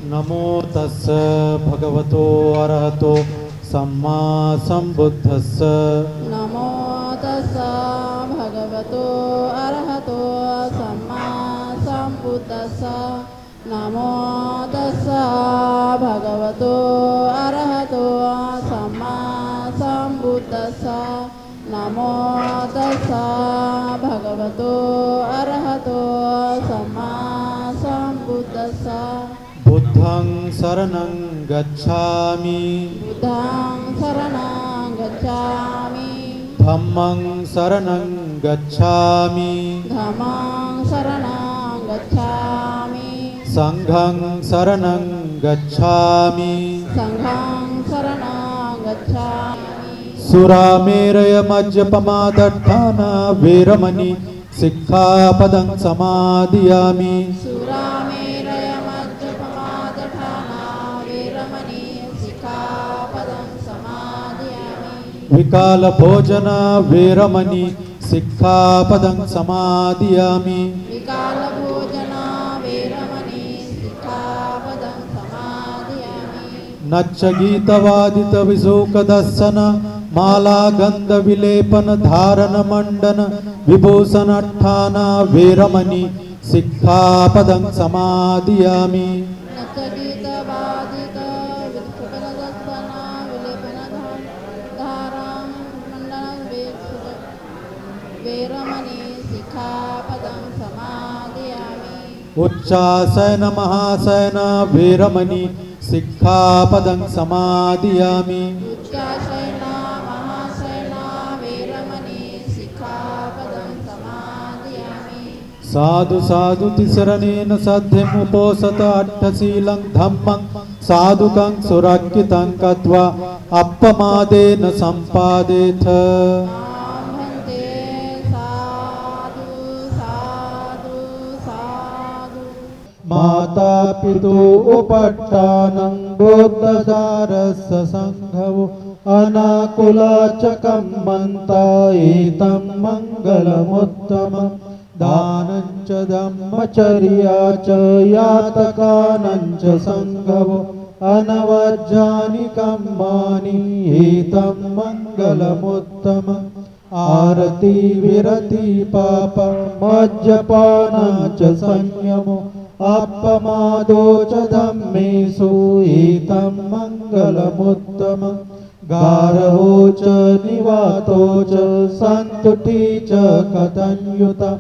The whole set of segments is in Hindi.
नमो तस्स भगवतो अरहतो सम्मा संबुद्धस्स। नमो तस्स भगवतो अरहतो सम्मा संबुद्धस्स। नमो तस्स भगवतो अरहतो सम्मा संबुद्धस्स। नमो तस्स भगवतो अरहतो सम्मा संबुद्धस्स। बुद्धं शरणं गच्छामि बुद्धं शरणं गच्छामि धम्मं शरणं गच्छामि धम्मं शरणं गच्छामि संघं शरणं गच्छामि संघं शरणं गच्छामि। सुरामेरय मज्जपमादट्ठाना वेरमणि सिक्खापदं समादियामि। सुरामेरय मज्जपमादठाना वेरमणि सिक्खापदं समादियामि। विकालभोजन वेरमणि सिक्खापदं समादियामि। विकालभोजना वेरमणि सिक्खापदं समादियामि। नच्च गीतवादित विशोकदर्शन माला गंध विलेपन धारण मंडन विभूषण अट्ठाना वेरमणि सिक्खापदं समादियामि। नचगीतवादित विशुकदर्शन विलेपन धारण मंडन वेरमणि सिक्खापदं समादियामि। उच्चासयन महासयन वेरमणि सिक्खापदं समादियामि। उच्चाशयन महाशयन वेरमणि सिक्खापदं समादियामि। साधु साधु तिसरणेन सद्धिमुपोसत अट्ठशीलं धम्मं साधुकं सुरक्षितं कृत्वा अप्पमादेन सम्पादेथ। भन्ते साधु साधु साधु। माता पितु उपट्टानं बुद्धसारस्य संघवो अनाकुलाचकं मन्ता एतं मङ्गलमुत्तमम्। दानं च धम्मचर्या च यातकानं च संघवो अनवज्जानि कर्माणि एतं मङ्गलमुत्तमम्। आरती विरति पाप मज्जपान च संयमो अपमादो च धम्मेषु एतं मङ्गलमुत्तमम्। गारहो च निवातो च सन्तुष्टि च कथंयुता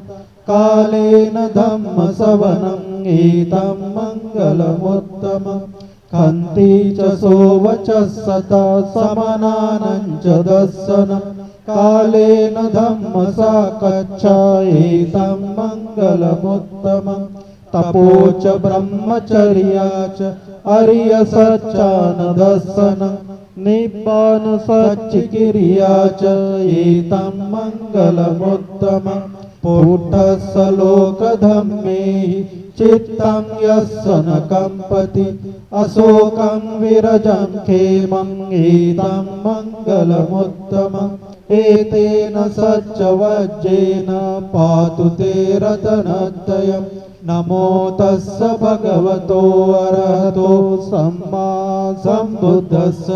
कालेन धम्मसवनं एतं मङ्गलमुत्तमम्। खन्ति च सोवचः सता समानानं च दर्शनं कालेन धम्मसाकच्छा एतं मङ्गलमुत्तमम्। तपो च ब्रह्मचर्या च अर्यसच्चानदर्शनं निब्बान सच्चिकिर्या च एतं मङ्गलमुत्तमम्। पुट्टस्सलोकधम्मे चित्तं यस्य न कम्पति अशोकं विरजं क्षेमं एतं मङ्गलमुत्तमम्। एतेन सच्चवज्जेन पातु ते रतनत्रयम्। नमो तस्स भगवतो अरहतो सम्मा संबुद्धस्स।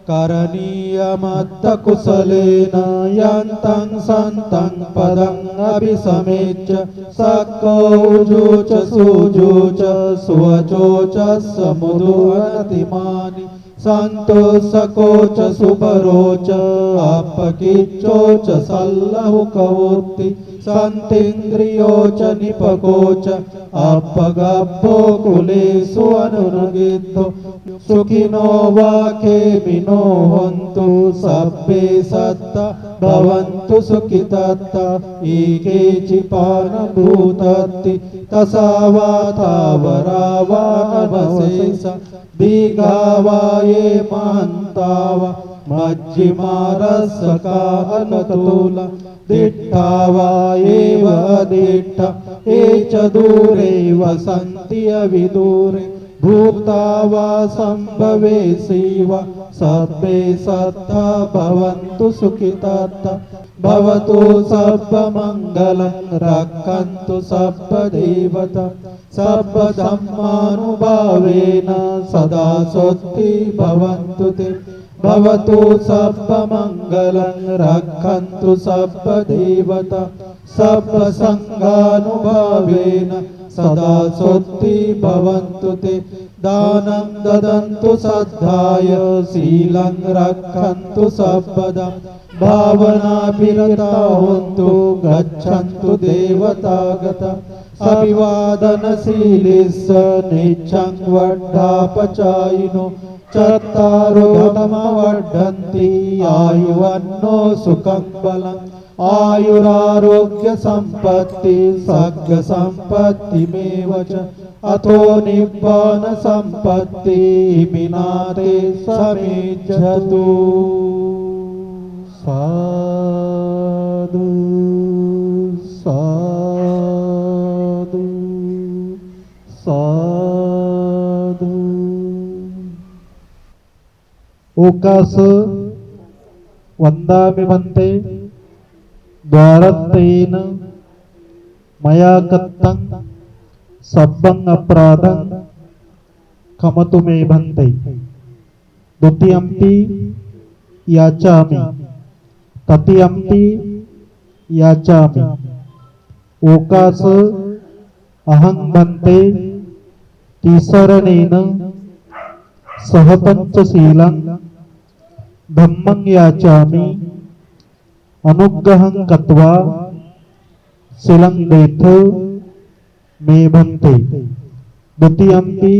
करणीयमत्तकुशलेन यन्तं सन्तं पदम् अभिसमेच्य सक्कौजुच सुजुच सुवचोच समुदुरतिमानि सन्तोषकोच सुबरोच अपकिच्चोच सल्लहुकवोत्ति सन्तीन्द्रियोच निपकोच अपगब्बो कुलेषु अनुर्गिद्धो सुखिनो वा खेमिनो हन्तु सब्बे सत्ता भवन्तु सुखितत्ता एकेचिपानभूतत्ति तसावातावरावानवशेष दीघावा ये महन्तावा मज्जिमारसका अनतुला दिट्ठावा एव दिट्ठा ये च दूरे वसन्ति अविदूरे भूता वा सम्भवेशिव सब्बे सत्ता भवन्तु सुखितत्ता भवतु सर्वमङ्गलं रक्षन्तु सर्वदेवता सर्वधम्मानुभावेन सदा स्वस्ति भवन्तु ते भवतु सर्वमङ्गलं रक्षन्तु सर्वदेवता सर्वसङ्घानुभावेन सदा स्वस्ति भवन्तु ते दानं ददन्तु श्रद्धाय शीलं रक्षन्तु सर्वदा भावनाभिरता हन्तु गच्छन्तु देवतागता अभिवादनशीलिस्य नित्यं वर्धापचायिनो चत्तारो धर्मवर्धन्ति आयुवन्नो सुखं बलम् आयुरारोग्य संपत्ति सग्ग संपत्तिमेव च अतो निब्बान संपत्ति विनाते समेज्जतु साधु साधु साधु। ओकास वंदामि भन्ते द्वारत्वेन मया कत्तं सब्बं अपराधं क्षमतु मे भन्ते। द्वितीयम्पि याचामि तृतीयम्पि याचामि। ओकास अहं भन्ते तीसरणेन सह पंचशीलं धम्मं याचामि अनुग्रहं कृत्वा शीलं देथो मे भन्ते। द्वितीयम्पि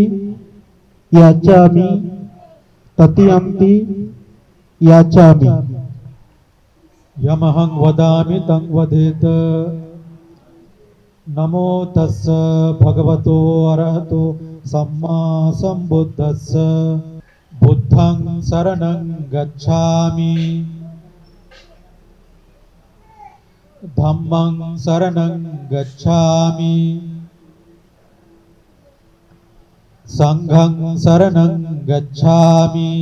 याचामि तृतीयम्पि याचामि। यमहं वदामि तं वदेत। नमो तस्स भगवतो अरहतो सम्मा सम्बुद्धस्स। बुद्धं शरणं गच्छामि धम्मं शरणं गच्छामि संघं शरणं गच्छामि।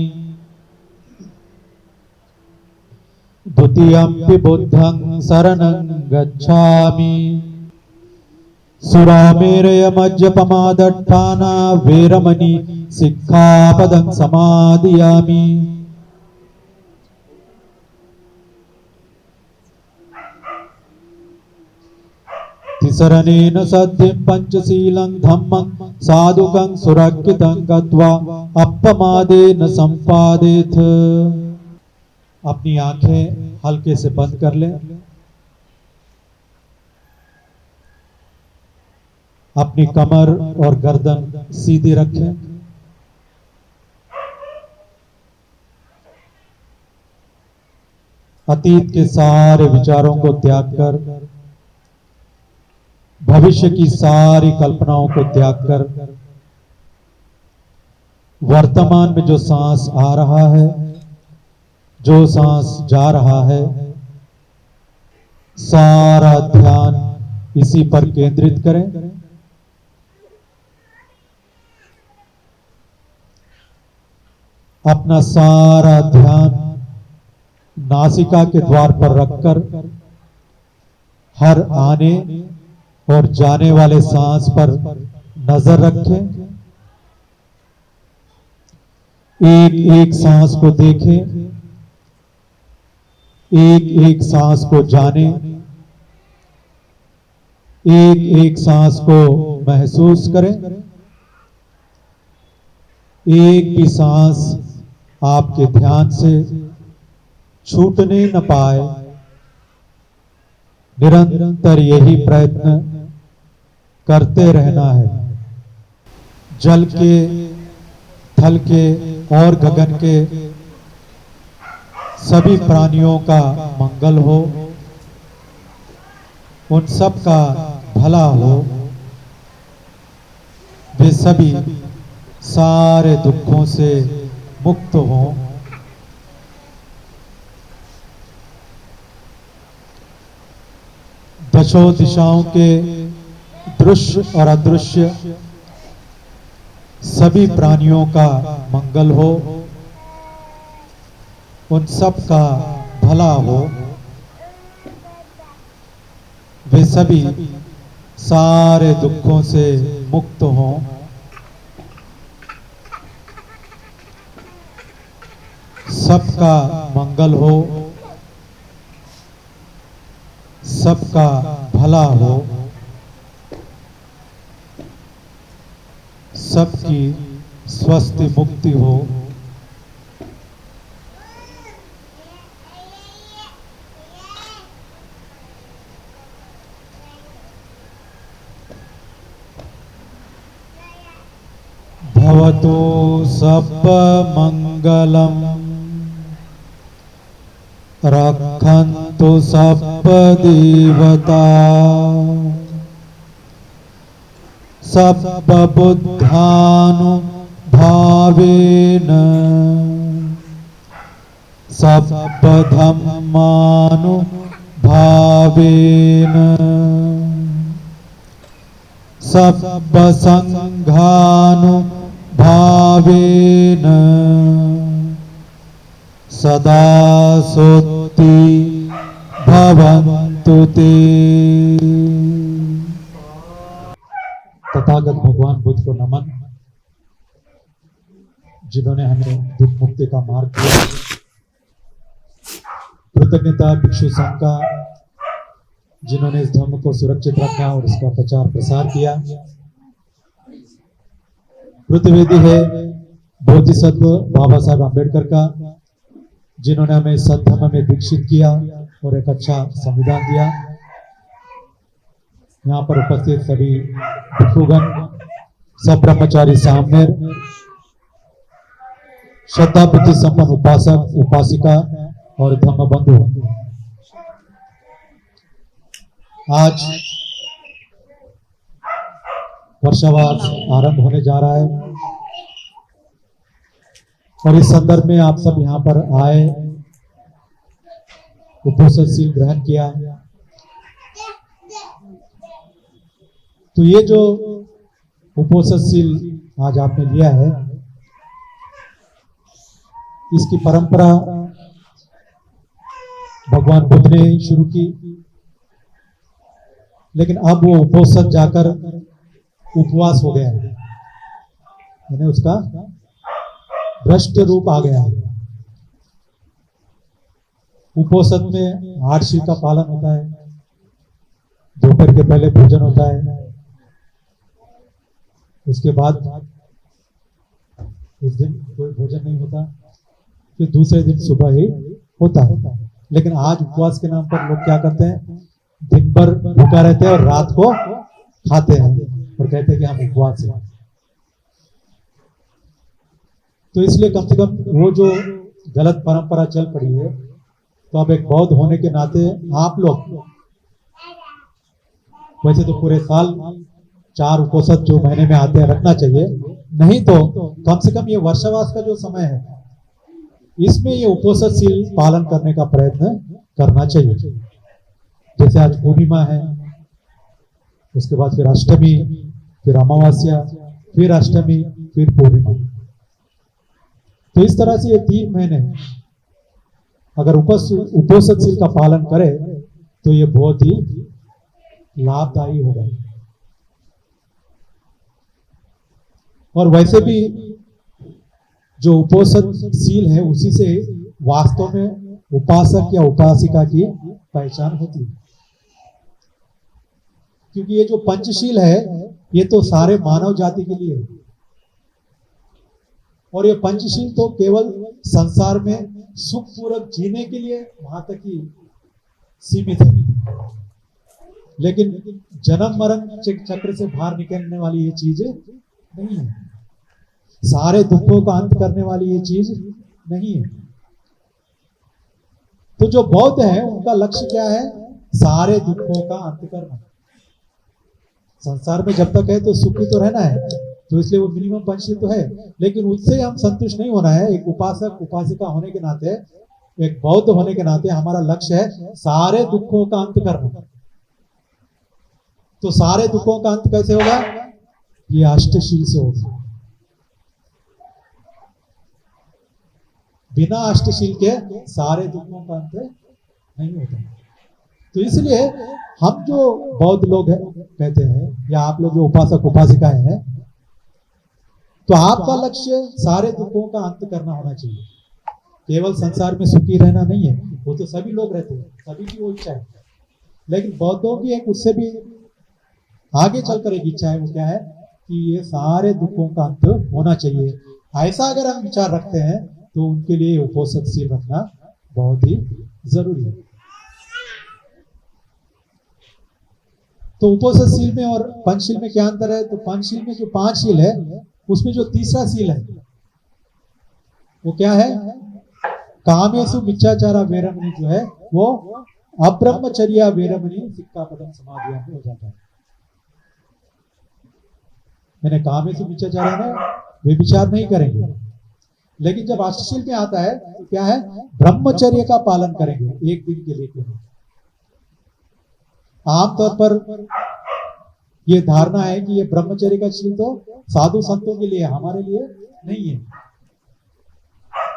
द्वितीयम्पि बुद्धं शरणं गच्छामि। सुरामेरय मज्जपमादट्ठाना वेरमणि सिक्खापदं समादियामि। तिसरणेन सत्यं पंचशीलं धम्मं साधुकं सुरक्षितं गत्वा अपमादेन संपादेथ। अपनी आंखें हल्के से बंद कर लें। अपनी कमर और गर्दन सीधी रखें। अतीत के सारे विचारों को त्याग कर भविष्य की सारी कल्पनाओं को त्याग कर वर्तमान में जो सांस आ रहा है जो सांस जा रहा है सारा ध्यान इसी पर केंद्रित करें। अपना सारा ध्यान नासिका के द्वार पर रखकर हर आने और जाने वाले सांस पर नजर रखें। एक एक सांस को देखें, एक एक सांस को जाने, एक एक सांस को महसूस करें। एक भी सांस आपके ध्यान से छूटने न पाए। निरंतर यही प्रयत्न करते रहना है। जल के, थल के और गगन के सभी प्राणियों का मंगल हो, उन सब का भला हो, वे सभी सारे दुखों से मुक्त हों। दशों दिशाओं के दृश्य और अदृश्य सभी प्राणियों का मंगल हो, उन सब का भला हो, वे सभी सारे दुखों से मुक्त हों, सबका मंगल हो, सबका भला हो, सबकी स्वस्थ मुक्ति हो। भवतु सर्वमंगलम्, रक्षन्तु सर्वदेवता, सर्वबुद्धानुभावेन, सर्वधम्मानुभावेन, सर्वसंघानुभावेन, सदा सोत्ति भवन्तु ते। तथागत भगवान बुद्ध को नमन, जिन्होंने हमें दुख मुक्ति का मार्ग दिया। कृतज्ञता भिक्षु संघ का, जिन्होंने इस धर्म को सुरक्षित रखा और इसका प्रचार प्रसार किया। कृतवेदी है बोधिसत्व बाबा साहब अम्बेडकर का, जिन्होंने हमें सद्धर्म में दीक्षित किया और एक अच्छा संविधान दिया। यहाँ पर उपस्थित सभी भिक्षुगण, सब ब्रह्मचारी सामने, श्रद्धा बुद्धि संपन्न उपासक उपासिका और धम्म बंधु, आज वर्षावास आरंभ होने जा रहा है और इस संदर्भ में आप सब यहाँ पर आए, उपोषणशील ग्रहण किया। तो ये जो उपोषणशील आज आपने लिया है, इसकी परंपरा भगवान बुद्ध ने शुरू की, लेकिन अब वो उपोषण जाकर उपवास हो गया है, यानी उसका भ्रष्ट रूप आ गया है। उपोषण में 8 शील का पालन होता है, दोपहर के पहले भोजन होता है, उसके बाद उस दिन कोई भोजन नहीं होता, फिर दूसरे दिन सुबह ही होता है। लेकिन आज उपवास के नाम पर लोग क्या करते हैं, दिन भर भूखा रहते हैं और रात को खाते हैं और कहते हैं कि हम उपवास हैं। तो इसलिए कम से कम वो जो गलत परंपरा चल पड़ी है, तो अब एक बौद्ध होने के नाते आप लोग, वैसे तो पूरे साल 4 उपोषण जो महीने में आते हैं रखना चाहिए, नहीं तो कम से कम ये वर्षावास का जो समय है, इसमें ये उपोषणशील पालन करने का प्रयत्न करना चाहिए। जैसे आज पूर्णिमा है, उसके बाद फिर अष्टमी, फिर अमावस्या, फिर अष्टमी, फिर पूर्णिमा। तो इस तरह से ये 3 महीने अगर उपोषणशील का पालन करे तो ये बहुत ही लाभदायी होगा। और वैसे भी जो उपोषणशील है, उसी से वास्तव में उपासक या उपासिका की पहचान होती है। क्योंकि ये जो पंचशील है, ये तो सारे मानव जाति के लिए है, और ये पंचशील तो केवल संसार में सुखपूर्वक जीने के लिए वहां तक ही सीमित है। लेकिन जन्म मरण चक्र से बाहर निकलने वाली ये चीजें नहीं है, सारे दुखों का अंत करने वाली ये चीज नहीं है। तो जो बौद्ध है, उनका लक्ष्य क्या है, सारे दुखों का अंत करना। संसार में जब तक है तो सुखी तो रहना है, तो इसलिए वो मिनिमम पंचशील तो है, लेकिन उससे हम संतुष्ट नहीं होना है। एक उपासक उपासिका होने के नाते, एक बौद्ध होने के नाते हमारा लक्ष्य है सारे दुखों का अंत करना। तो सारे दुखों का अंत कैसे होगा, ये अष्टशील से होगा। बिना अष्टशील के सारे दुखों का अंत नहीं होता। तो इसलिए हम जो बौद्ध लोग हैं कहते हैं, या आप लोग जो उपासक उपासिकाएं हैं, तो आपका लक्ष्य सारे दुखों का अंत करना होना चाहिए। केवल संसार में सुखी रहना नहीं है, वो तो सभी लोग रहते हैं, सभी की वो इच्छा है। लेकिन बौद्धों की एक उससे भी आगे चलकर एक इच्छा है, वो क्या है कि ये सारे दुखों का अंत होना चाहिए। ऐसा अगर हम विचार रखते हैं तो उनके लिए उपोषणशील रखना बहुत ही जरूरी है। तो उपोषणशील में और पंचशील में क्या अंतर है? तो पंचशील में जो 5 शील है, उसमें जो तीसरा शील है वो क्या है? कामेषु मिच्छाचारा वेरमणि जो है वो अब्रह्मचर्या वेरमणि सिक्खापदम समाधियां में हो जाता है। मैंने कामेषु मिच्छाचारा में वे विचार नहीं करेंगे, लेकिन जब अष्टशील में आता है तो क्या है? ब्रह्मचर्य का पालन करेंगे एक दिन के लिए केवल। आमतौर पर यह धारणा है कि ये ब्रह्मचर्य का शील तो साधु संतों के लिए, हमारे लिए नहीं है।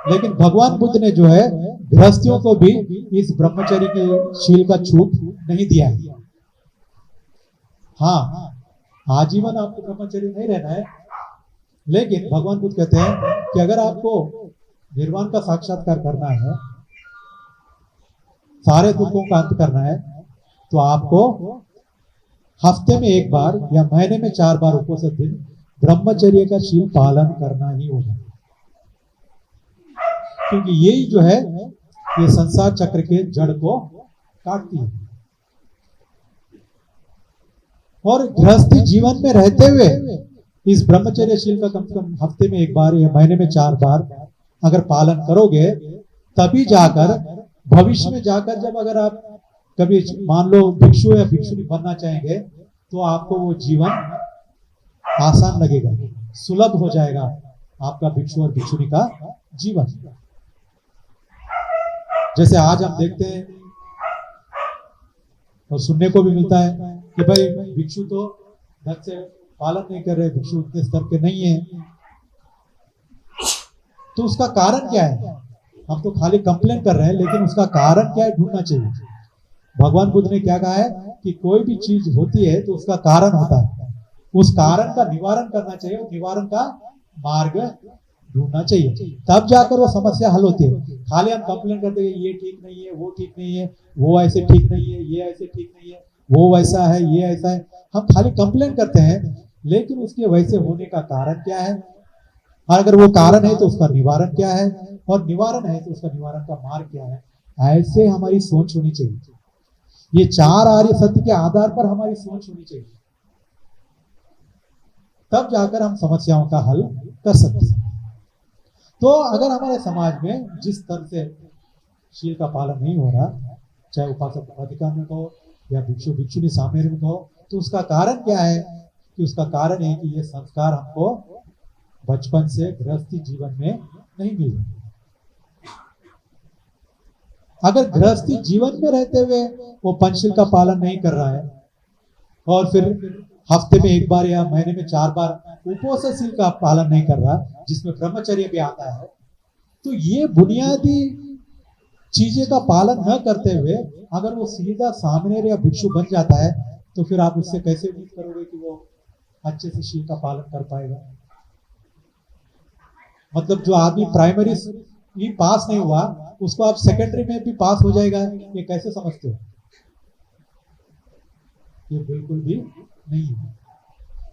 लेकिन भगवान बुद्ध ने जो है गृहस्थियों को भी इस ब्रह्मचर्य के शील का छूट नहीं दिया है। हाँ, आजीवन आपको ब्रह्मचर्य नहीं रहना है, लेकिन भगवान बुद्ध कहते हैं कि अगर आपको निर्वाण का साक्षात्कार करना है, सारे दुखों का अंत करना है, तो आपको हफ्ते में 1 बार या महीने में 4 बार उपोषित दिन ब्रह्मचर्य का शील पालन करना ही होगा। क्योंकि यही जो है ये संसार चक्र के जड़ को काटती है। और गृहस्थी जीवन में रहते हुए इस ब्रह्मचर्य शील का कम से कम हफ्ते में 1 बार या महीने में 4 बार अगर पालन करोगे, तभी जाकर भविष्य में जाकर जब अगर आप कभी मान लो भिक्षु या भिक्षुणी बनना चाहेंगे, तो आपको वो जीवन आसान लगेगा, सुलभ हो जाएगा आपका भिक्षु और भिक्षुणी का जीवन। जैसे आज हम देखते हैं और सुनने को भी मिलता है कि भाई भिक्षु तो ढंग से पालन नहीं कर रहे, भिक्षु उतने स्तर के नहीं है। तो उसका कारण क्या है? हम तो खाली कंप्लेन कर रहे हैं, लेकिन उसका कारण क्या है ढूंढना चाहिए। भगवान बुद्ध ने क्या कहा है कि कोई भी चीज होती है तो उसका कारण होता है, उस कारण का निवारण करना चाहिए, उस निवारण का मार्ग ढूंढना चाहिए, तब जाकर वो समस्या हल होती है। खाली हम कंप्लेन करते हैं ये ठीक नहीं है, वो ठीक नहीं है, वो ऐसे ठीक नहीं है, ये ऐसे ठीक नहीं है, वो वैसा है, ये ऐसा है, हम खाली कंप्लेन करते हैं, लेकिन उसके वैसे होने का कारण क्या है? और अगर वो कारण है तो उसका निवारण क्या है, और निवारण है तो उसका निवारण का मार्ग क्या है? ऐसे हमारी सोच होनी चाहिए। ये 4 आर्य सत्य के आधार पर हमारी सोच होनी चाहिए, तब जाकर हम समस्याओं का हल कर सकते हैं। तो अगर हमारे समाज में जिस तरह से शील का पालन नहीं हो रहा, चाहे उपासक उपासिका में कहो या भिक्षु भिक्षुणी सामने में कहो, तो उसका कारण क्या है? कि उसका कारण है कि ये संस्कार हमको बचपन से गृहस्थी जीवन में नहीं मिल रहे। अगर गृहस्थी जीवन में रहते हुए वो पंचशील का पालन नहीं कर रहा है और फिर हफ्ते में 1 बार या महीने में 4 बार उपोषणशील का पालन नहीं कर रहा, जिसमें ब्रह्मचर्य भी आता है, तो ये बुनियादी चीजें का पालन न करते हुए अगर वो सीधा सामने या भिक्षु बन जाता है, तो फिर आप उससे कैसे उम्मीद करोगे कि वो अच्छे से शील का पालन कर पाएगा? मतलब जो आदमी प्राइमरी भी पास नहीं हुआ, उसको आप सेकेंडरी में भी पास हो जाएगा, ये कैसे समझते हो? ये बिल्कुल भी नहीं है।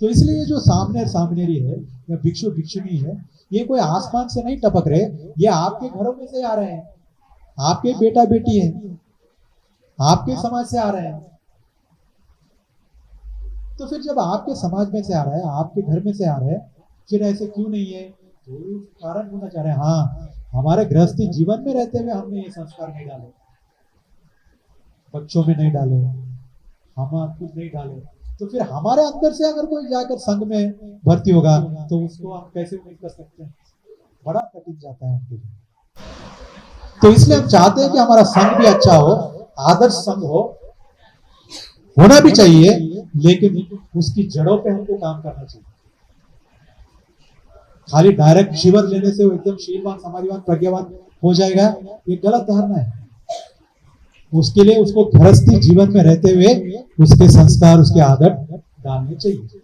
तो इसलिए जो सामनेरी है या भिक्षु भिक्षुणी है, ये कोई आसमान से नहीं टपक रहे, ये आपके घरों में से आ रहे हैं, आपके बेटा बेटी है, आपके समाज से आ रहे हैं। तो फिर जब आपके समाज में से आ रहा है, आपके घर में से आ रहे हैं, फिर ऐसे क्यों नहीं है? तो कारण ढूंढना चाह रहे हैं। हाँ, हमारे गृहस्थी जीवन में रहते हुए हमने ये संस्कार नहीं डाले, बच्चों में नहीं डाले, हम खुद नहीं डाले, तो फिर हमारे अंदर से अगर कोई जाकर संघ में भर्ती होगा तो उसको हम कैसे उम्मीद कर सकते हैं? बड़ा कठिन जाता है हमके लिए। तो इसलिए हम चाहते हैं कि हमारा संघ भी अच्छा हो, आदर्श संघ हो, होना भी चाहिए, लेकिन उसकी जड़ों पे हमको काम करना चाहिए। खाली डायरेक्ट शिवर लेने से वो एकदम शीलवान समाधिवान प्रज्ञावान हो जाएगा, ये गलत धारणा है। उसके लिए उसको गृहस्थी जीवन में रहते हुए उसके संस्कार, उसके आदत डालने चाहिए।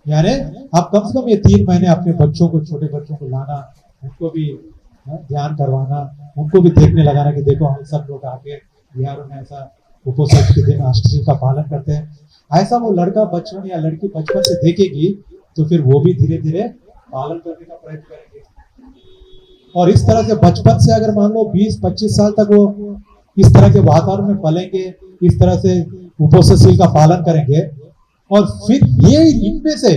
यानी आप कम से कम ये 3 महीने अपने बच्चों को, छोटे बच्चों को लाना, उनको भी ध्यान करवाना, उनको भी देखने लगाना कि देखो हम सब लोग आगे बिहारों में ऐसा उपोषण के दिन अष्टमी का पालन करते हैं। ऐसा वो लड़का बचपन या लड़की बचपन से देखेगी तो फिर वो भी धीरे धीरे पालन करने का प्रयत्न करेंगे। और इस तरह से बचपन से अगर मान लो 20-25 साल तक वो इस तरह के वातावरण में पलेंगे, इस तरह से उपोषण का पालन करेंगे, और फिर ये इनमें से,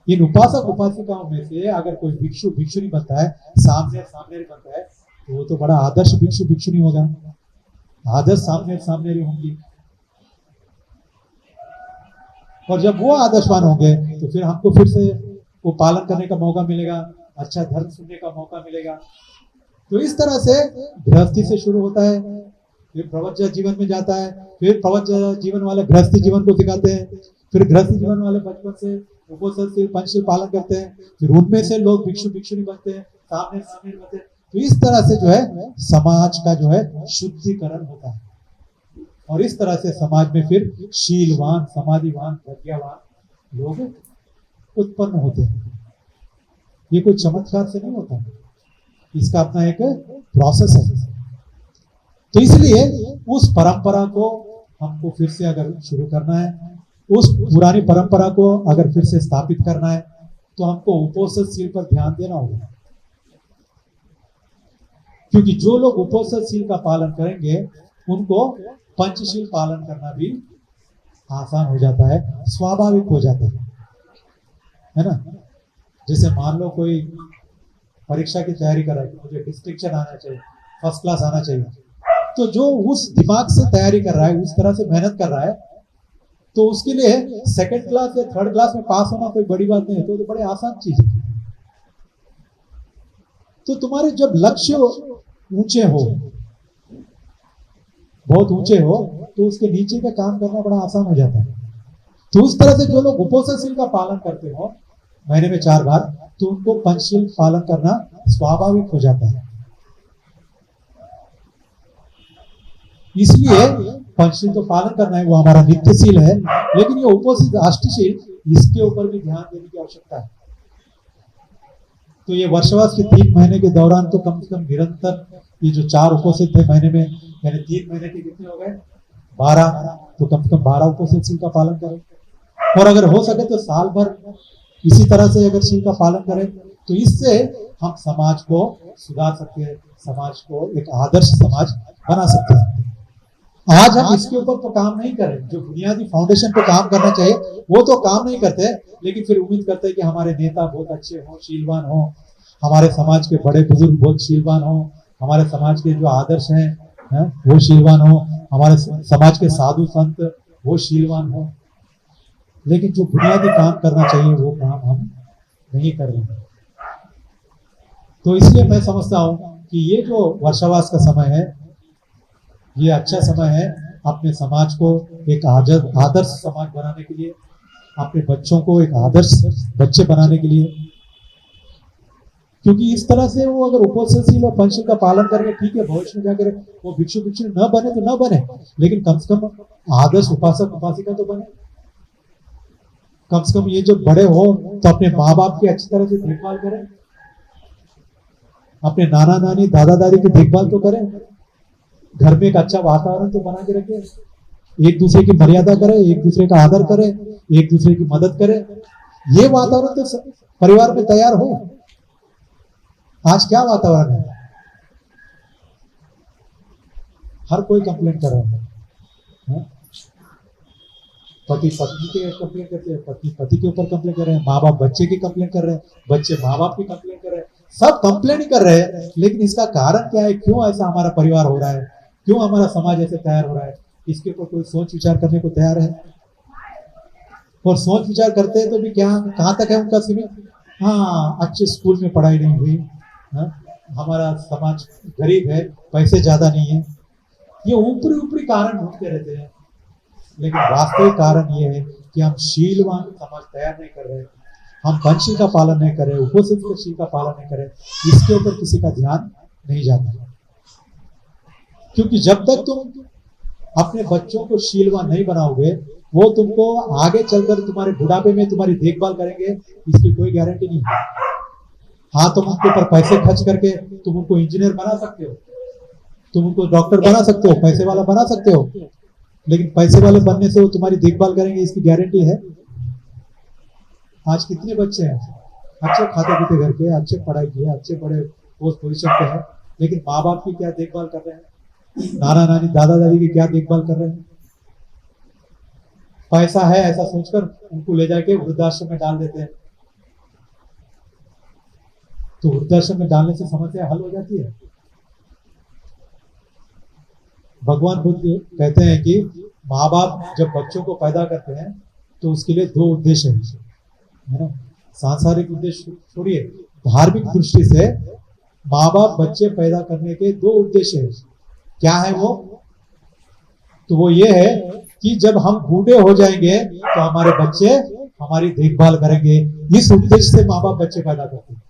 इन उपासक उपासिकाओं में से अगर कोई भिक्षु भिक्षुनी बनता है, सामने बनता है, तो वो तो बड़ा आदर्श भिक्षु भिक्षुनी होगा, आदर्श सामने होंगी। और जब वो आदर्शवान होंगे तो फिर हमको फिर से वो पालन करने का मौका मिलेगा, अच्छा धर्म सुनने का मौका मिलेगा। तो इस तरह से गृहस्थी से शुरू होता है, फिर प्रवज्य जीवन में जाता है, फिर प्रवज्य जीवन वाले गृहस्थी जीवन को दिखाते हैं, फिर गृहस्थी जीवन वाले बचपन से उपोषण पंचशील पालन करते हैं, फिर उनमें से लोग भिक्षु भिक्षुनी बनते हैं, सामने बनते हैं। तो इस तरह से जो है समाज का जो है शुद्धिकरण होता है, और इस तरह से समाज में फिर शीलवान, समाधिवान, प्रज्ञावान लोग उत्पन्न होते हैं। ये कोई चमत्कार से नहीं होता, इसका अपना एक प्रोसेस है। तो इसलिए उस परंपरा को हमको फिर से अगर शुरू करना है, उस पुरानी परंपरा को अगर फिर से स्थापित करना है, तो हमको उपोषणशील पर ध्यान देना होगा। क्योंकि जो लोग उपोषणशील का पालन करेंगे उनको पंचशील पालन करना भी आसान हो जाता है, स्वाभाविक हो जाता है ना। जैसे मान लो कोई परीक्षा की तैयारी कर रहा है, मुझे डिस्टिंक्शन आना चाहिए, फर्स्ट क्लास आना चाहिए, तो जो उस दिमाग से तैयारी कर रहा है, उस तरह से मेहनत कर रहा है, तो उसके लिए सेकंड क्लास या थर्ड क्लास में पास होना कोई बड़ी बात नहीं है, तो बड़े आसान चीज है। तो तुम्हारे जब लक्ष्य ऊंचे हो, बहुत ऊंचे हो, तो उसके नीचे का काम करना बड़ा आसान हो जाता है। तो उस तरह से जो लोग उपोषणशील का पालन करते हो महीने में 4 बार, तो उनको पंचशील पालन करना स्वाभाविक हो जाता है। इसलिए पंचशील तो पालन करना है, वो हमारा नित्यशील है, लेकिन ये उपोषित अष्टशील, इसके ऊपर भी ध्यान देने की आवश्यकता है। तो ये वर्षवास के 3 महीने के दौरान तो कम से कम निरंतर ये जो 4 उपोषित थे महीने में, यानी 3 महीने के कितने हो गए, 12, तो कम से कम 12 उपोषित शील का पालन करें। और अगर हो सके तो साल भर इसी तरह से अगर शील का पालन करें, तो इससे हम समाज को सुधार सकते हैं, समाज को एक आदर्श समाज बना सकते हैं। आज हम इसके ऊपर तो काम नहीं करें, जो बुनियादी फाउंडेशन पे काम करना चाहिए वो तो काम नहीं करते, लेकिन फिर उम्मीद करते हैं कि हमारे नेता बहुत अच्छे हों, शीलवान हों, हमारे समाज के बड़े बुजुर्ग बहुत शीलवान हों, हमारे समाज के जो आदर्श हैं वो शीलवान हों, हमारे समाज के साधु संत वो शीलवान हों, लेकिन जो बुनियादी काम करना चाहिए वो काम हम नहीं कर रहे हैं। तो इसलिए मैं समझता हूं कि ये जो वर्षावास का समय है, ये अच्छा समय है अपने समाज को एक आदर्श समाज बनाने के लिए, अपने बच्चों को एक आदर्श बच्चे बनाने के लिए। क्योंकि इस तरह से वो अगर उपोषणशील और पंचशील का पालन करेंगे, ठीक है, भविष्य में जाकर वो भिक्षु भिक्षु न बने तो न बने, लेकिन कम से कम आदर्श उपासक उपासिका तो बने। कम से कम ये जो बड़े हो तो अपने माँ बाप की अच्छी तरह से देखभाल करें, अपने नाना नानी दादा दादी की देखभाल तो करें, घर में एक अच्छा वातावरण तो बना के रखें, एक दूसरे की मर्यादा करें, एक दूसरे का आदर करें, एक दूसरे की मदद करें। ये वातावरण तो परिवार में तैयार हो। आज क्या वातावरण है, हर कोई कंप्लेंट कर रहा है, पति पत्नी के कंप्लेंट करते हैं, पति पति के ऊपर कंप्लेंट कर रहे हैं, माँ बाप बच्चे की कंप्लेंट कर रहे हैं, बच्चे माँ बाप की कंप्लेंट कर रहे हैं, सब कंप्लेंट ही कर रहे हैं। लेकिन इसका कारण क्या है, क्यों ऐसा हमारा परिवार हो रहा है, क्यों हमारा समाज ऐसे तैयार हो रहा है, इसके ऊपर कोई सोच विचार करने को तैयार है? और सोच विचार करते हैं तो भी क्या, कहाँ तक है उनका सीमित? हाँ, अच्छे स्कूल में पढ़ाई नहीं हुई, हमारा समाज गरीब है, पैसे ज्यादा नहीं है, ये ऊपरी ऊपरी कारण ढूंढते रहते हैं। लेकिन वास्तविक कारण ये है कि हम शीलवान समाज तैयार नहीं कर रहे, हम पंचशील का पालन नहीं कर रहे, उपोषणशील का पालन नहीं कर रहे, इसके ऊपर किसी का ध्यान नहीं जाता। क्योंकि जब तक तुम अपने बच्चों को शीलवान नहीं बनाओगे, वो तुमको आगे चलकर तुम्हारे बुढ़ापे में तुम्हारी देखभाल करेंगे, इसकी कोई गारंटी नहीं है। हाँ, तुम उनके ऊपर पैसे खर्च करके तुम उनको इंजीनियर बना सकते हो, तुम उनको डॉक्टर बना सकते हो, पैसे वाला बना सकते हो, लेकिन पैसे वाले बनने से वो तुम्हारी देखभाल करेंगे इसकी गारंटी है? आज कितने बच्चे हैं अच्छे खाते पीते घर के, अच्छे पढ़ाई किए, अच्छे बड़े पोस्ट पोजीशन पे है, लेकिन माँ बाप की क्या देखभाल कर रहे हैं, नाना नानी दादा दादी की क्या देखभाल कर रहे हैं? पैसा है ऐसा सोचकर उनको ले जाके वृद्धाश्रम में डाल देते हैं। तो वृद्धाश्रम में डालने से समस्या हल हो जाती है। भगवान बुद्ध कहते हैं कि माँ बाप जब बच्चों को पैदा करते हैं तो उसके लिए दो उद्देश्य है ना। सांसारिक उद्देश्य छोड़िए, धार्मिक दृष्टि से माँ बाप बच्चे पैदा करने के दो उद्देश्य है। क्या है वो? तो वो ये है कि जब हम बूढ़े हो जाएंगे तो हमारे बच्चे हमारी देखभाल करेंगे। इस उद्देश्य से माँ बाप बच्चे पैदा करते हैं।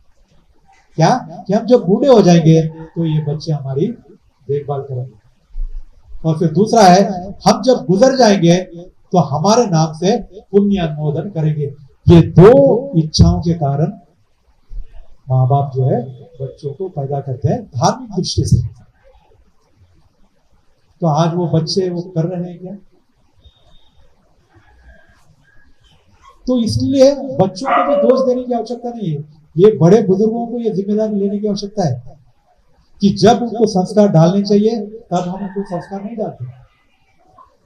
क्या कि हम जब बूढ़े हो जाएंगे तो ये बच्चे हमारी देखभाल करेंगे। और फिर दूसरा है, हम जब गुजर जाएंगे तो हमारे नाम से पुण्य अनुमोदन करेंगे। ये दो इच्छाओं के कारण माँ बाप जो है बच्चों को पैदा करते हैं धार्मिक दृष्टि से। तो आज वो बच्चे वो कर रहे हैं क्या? तो इसलिए बच्चों को भी दोष देने की आवश्यकता नहीं है। ये बड़े बुजुर्गों को ये जिम्मेदारी लेने की आवश्यकता है कि जब उनको संस्कार डालने चाहिए तब हम उनको संस्कार नहीं डालते।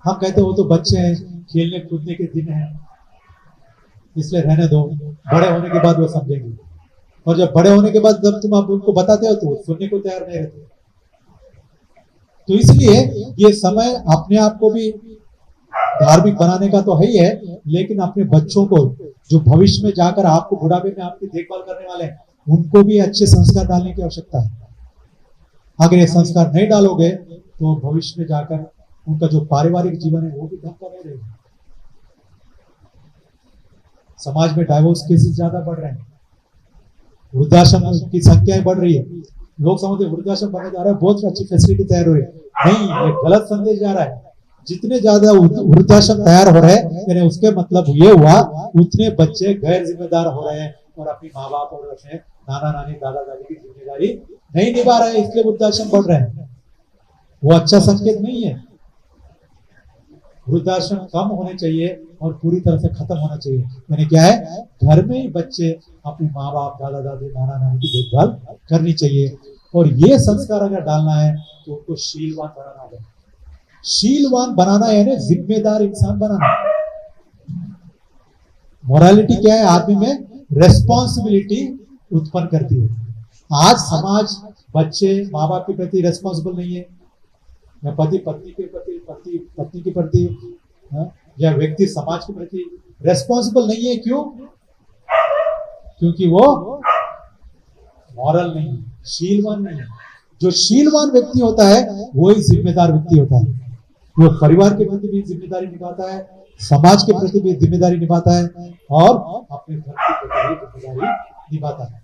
हम कहते वो तो बच्चे हैं, खेलने कूदने के दिन हैं, इसलिए रहने दो, बड़े होने के बाद वो समझेंगे। और जब बड़े होने के बाद जब तुम आप उनको बताते हो तो सुनने को तैयार नहीं रहते। तो इसलिए ये समय अपने आप को भी धार्मिक बनाने का तो है ही है, लेकिन अपने बच्चों को जो भविष्य में जाकर आपको बुढ़ापे में आपकी देखभाल करने वाले हैं, उनको भी अच्छे संस्कार डालने की आवश्यकता है। अगर ये संस्कार नहीं डालोगे तो भविष्य में जाकर उनका जो पारिवारिक जीवन है वो भी ढंग का नहीं रहेगा। समाज में डाइवोर्स केसेस ज्यादा बढ़ रहे हैं, वृद्धाश्रम की संख्या बढ़ रही है। लोग समझते वृद्धाश्रम बनने जा रहा है, बहुत अच्छी फैसिलिटी तैयार हो रही है। नहीं, ये गलत संदेश जा रहा है। जितने ज्यादा वृद्धाश्रम तैयार हो रहे हैं, यानी उसके मतलब ये हुआ उतने बच्चे गैर जिम्मेदार हो रहे हैं और अपनी माँ बाप और अपने नाना नानी दादा दादी की जिम्मेदारी नहीं निभा रहे हैं, इसलिए वृद्धाश्रम बढ़ रहे हैं। वो अच्छा संकेत नहीं है। वृद्धाश्रम कम होने चाहिए और पूरी तरह से खत्म होना चाहिए। यानी क्या है, घर में ही बच्चे अपने माँ बाप दादा दादी नाना नानी की देखभाल करनी चाहिए। और ये संस्कार अगर डालना है तो उनको शीलवान बनाना होगा। शीलवान बनाना यानी जिम्मेदार इंसान बनाना। मोरालिटी क्या है? आदमी में रेस्पॉन्सिबिलिटी उत्पन्न करती है। आज समाज बच्चे माँ बाप के प्रति रेस्पॉन्सिबल नहीं है, या पति पत्नी के प्रति, पति पत्नी के प्रति, या व्यक्ति समाज के प्रति रेस्पॉन्सिबल नहीं है। क्यों? क्योंकि वो मॉरल नहीं है, शीलवान नहीं है। जो शीलवान व्यक्ति होता है वो ही जिम्मेदार व्यक्ति होता है। वो परिवार के प्रति भी जिम्मेदारी निभाता है, समाज के प्रति भी जिम्मेदारी निभाता है और अपने धर्म के प्रति भी जिम्मेदारी निभाता है।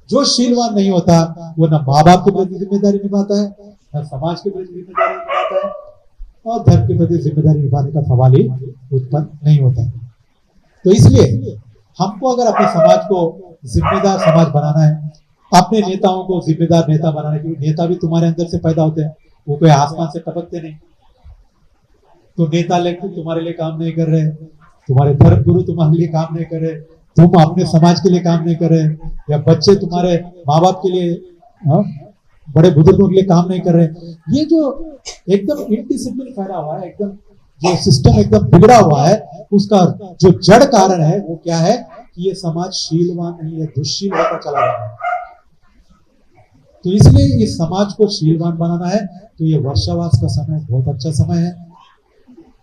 जो शीलवान नहीं होता वो न माँ बाप के प्रति जिम्मेदारी निभाता है, न समाज के प्रति जिम्मेदारी निभाता है, और धर्म के प्रति जिम्मेदारी निभाने का सवाल ही उत्पन्न नहीं होता। तो इसलिए हमको अगर अपने समाज को जिम्मेदार समाज बनाना है, अपने नेताओं को जिम्मेदार नेता बनाना है, क्योंकि नेता भी तुम्हारे अंदर से पैदा होते हैं, वो कोई आसमान से टपकते नहीं। तो नेता तुम्हारे लिए काम नहीं कर रहे, तुम्हारे धर्म गुरु तुम्हारे लिए काम नहीं कर रहे, तुम अपने समाज के लिए काम नहीं कर रहे, या बच्चे तुम्हारे माँ बाप के लिए, बड़े बुजुर्गों के लिए काम नहीं कर रहे। ये जो एकदम इनडिसिप्लिन फैला हुआ है, एकदम जो सिस्टम एकदम बिगड़ा हुआ है, उसका जो जड़ कारण है वो क्या है कि ये समाज शीलवान नहीं है, दुष्शील होता चला रहा है। तो इसलिए इस समाज को शीलवान बनाना है तो ये वर्षावास का समय बहुत अच्छा समय है,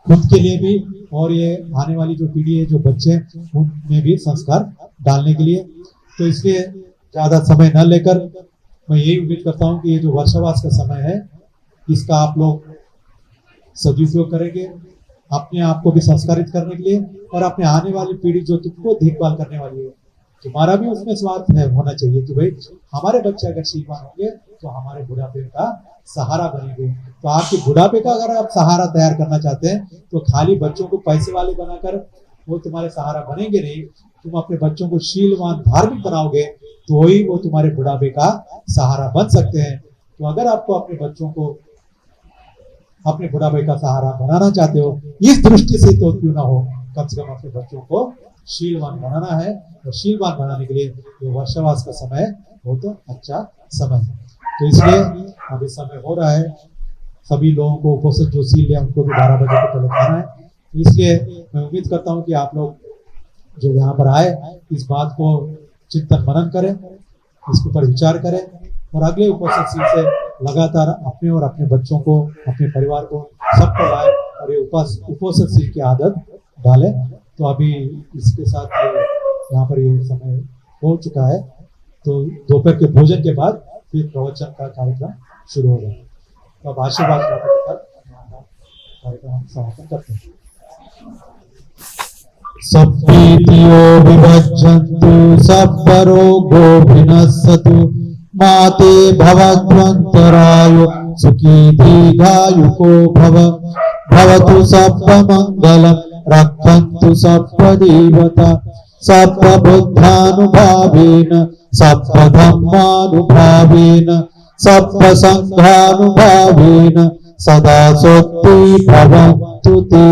खुद के लिए भी और ये आने वाली जो पीढ़ी है, जो बच्चे, उनमें भी संस्कार डालने के लिए। तो इसलिए ज्यादा समय न लेकर मैं यही उम्मीद करता हूँ कि ये जो वर्षावास का समय है इसका आप लोग सदुपयोग करेंगे, अपने आप को भी संस्कारित करने के लिए, और अपने आने वाली पीढ़ी जो तुमको देखभाल करने वाली है, तुम्हारा भी उसमें स्वार्थ है होना चाहिए कि भाई हमारे बच्चे अगर शीलवान होंगे तो हमारे बुढ़ापे का सहारा बनेंगे। तो आपके बुढ़ापे का अगर आप सहारा तैयार करना चाहते हैं तो खाली बच्चों को पैसे वाले बनाकर वो तुम्हारे सहारा बनेंगे नहीं। तुम अपने बच्चों को शीलवान धार्मिक बनाओगे तो ही वो तुम्हारे बुढ़ापे का सहारा बन सकते हैं। तो अगर आपको अपने बच्चों को अपने बुढ़ापे का सहारा बनाना चाहते हो, इस दृष्टि से तो क्यों ना हो, कम से कम अपने बच्चों को शीलवान बनाना है। और शीलवान बनाने के लिए ये वर्षावास का समय बहुत अच्छा समय है। तो इसलिए अभी समय हो रहा है, सभी लोगों को उपस्थित जो सील लिया उनको भी 12 बजे के पहले खाना है। इसलिए मैं उम्मीद करता हूँ कि आप लोग जो यहाँ पर आए इस बात को चिंतन मनन करें, इसके ऊपर विचार करें और अगले उपस्थित सील से लगातार अपने और अपने बच्चों को, अपने परिवार को, सबको लाए और ये उपस्थित सील की आदत डालें। तो अभी इसके साथ यहाँ पर ये समय हो चुका है, तो दोपहर के भोजन के बाद फिर प्रवचन का कार्यक्रम शुरू होगा। तो अब आशीर्वाद प्राप्त कर कार्यक्रम हम समापन करते हैं। सप्पीतियो विभज्जन्तु सप्परोगो विनश्यतु माते भवत्वन्तरायो सुखी दीर्घायुको भव भवतु सप्पमङ्गलं रक्षन्तु सप्पदेवता सप्पबुद्धानुभावेन सप्पधम्मानुभावेन सप्पसङ्घानुभावेन सदा सोत्ति भवन्तु ते।